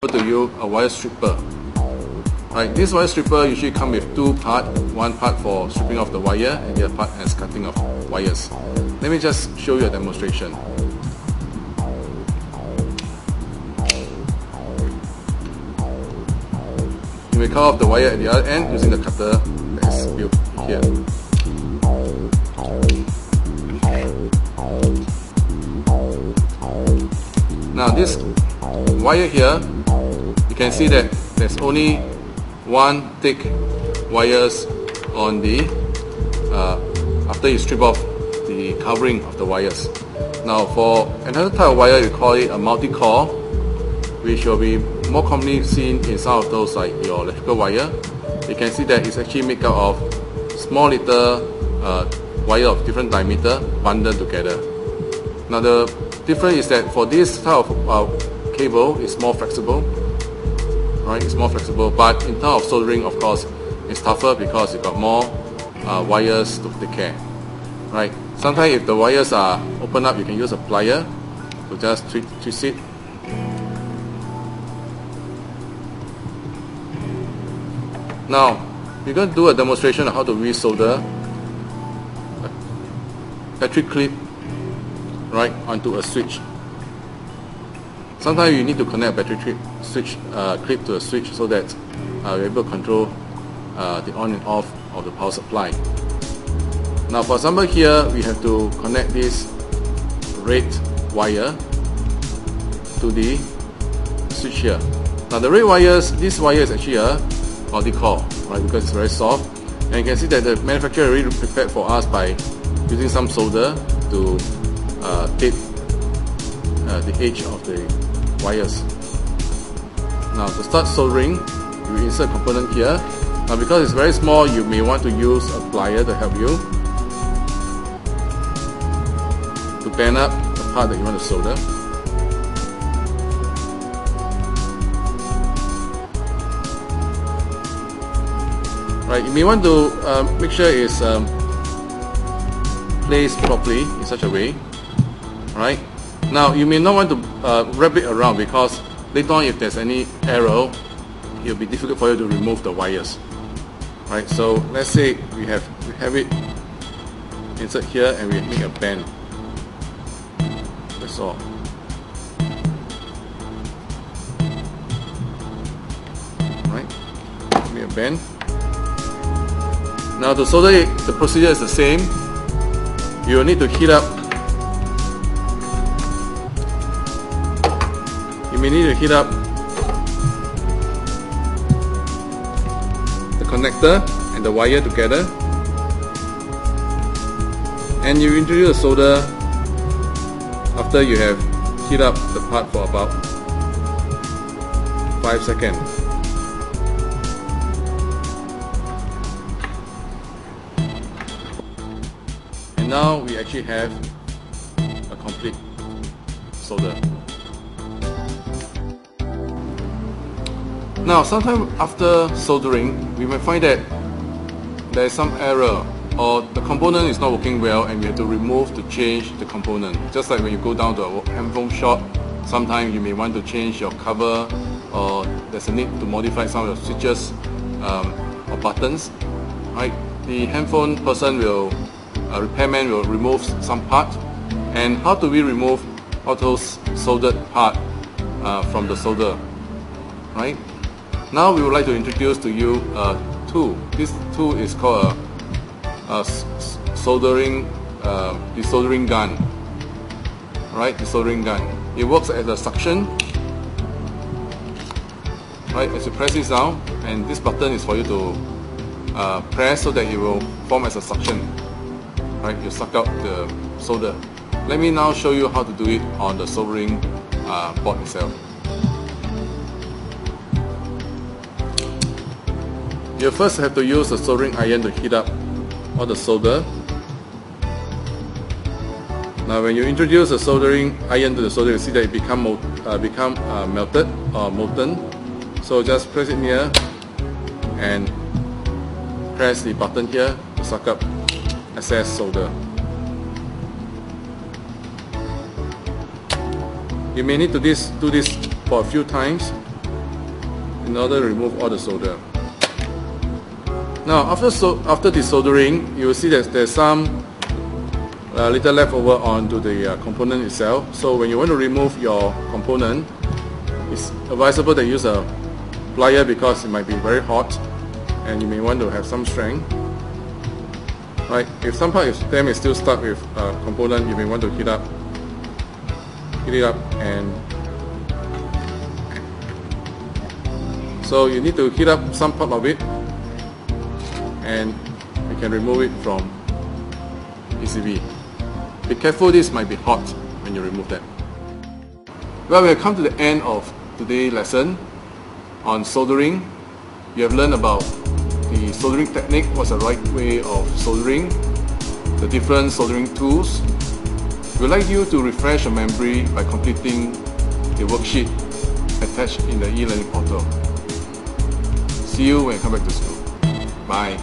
to you a wire stripper. Right, this wire stripper usually comes with two parts, one part for stripping off the wire and the other part as cutting of wires. Let me just show you a demonstration. You may cut off the wire at the other end using the cutter that is built here. Now this wire here, you can see that there's only one thick wires on the after you strip off the covering of the wires. Now for another type of wire, you call it a multi-core, which will be more commonly seen in some of those like your electrical wire. You can see that it's actually made up of small little wire of different diameter bundled together. Now the difference is that for this type of cable, it's more flexible. Right, it's more flexible, but in terms of soldering, of course, it's tougher because you've got more wires to take care. Right, sometimes if the wires are open up, you can use a plier to just twist it. Now, we're going to do a demonstration of how to resolder a battery clip right onto a switch. Sometimes you need to connect a battery clip to a switch so that you're able to control the on and off of the power supply. Now for example here, we have to connect this red wire to the switch here. Now the red wires, this wire is actually a multi-core, right, because it's very soft. And you can see that the manufacturer already prepared for us by using some solder to tape the edge of the wires. Now to start soldering, you insert a component here. Now because it's very small, you may want to use a plier to help you to bend up the part that you want to solder. Right, you may want to make sure it's placed properly in such a way. Right. Now you may not want to wrap it around because later on if there's any error, it will be difficult for you to remove the wires. Right, so let's say we have it insert here and we make a bend. That's all. Right, make a bend. Now to solder it, the procedure is the same. You will need to heat up. You may need to heat up the connector and the wire together, and you introduce the solder after you have heat up the part for about 5 seconds. And now we actually have a complete solder. Now, sometime after soldering, we may find that there is some error or the component is not working well and we have to remove to change the component. Just like when you go down to a handphone shop, sometimes you may want to change your cover or there's a need to modify some of your switches or buttons. Right? The handphone person will, repairman will remove some part. And how do we remove all those soldered part from the solder? Right? Now we would like to introduce to you a tool. This tool is called a soldering, desoldering gun. Right, desoldering gun. It works as a suction. Right, as you press this down, and this button is for you to press so that it will form as a suction. Right, you suck out the solder. Let me now show you how to do it on the soldering board itself. You first have to use a soldering iron to heat up all the solder. Now when you introduce the soldering iron to the solder, you see that it become melted or molten. So just press it near and press the button here to suck up excess solder. You may need to do this for a few times in order to remove all the solder. Now after desoldering, you will see that there's some little leftover onto the component itself. So when you want to remove your component, it's advisable that you use a plier because it might be very hot and you may want to have some strength. Right? If some part of them is still stuck with a component, you may want to heat it up, and so you need to heat up some part of it, and you can remove it from PCB. Be careful, this might be hot when you remove that. Well, we have come to the end of today's lesson on soldering. You have learned about the soldering technique, what's the right way of soldering, the different soldering tools. We would like you to refresh your memory by completing the worksheet attached in the e-learning portal. See you when you come back to school. Bye.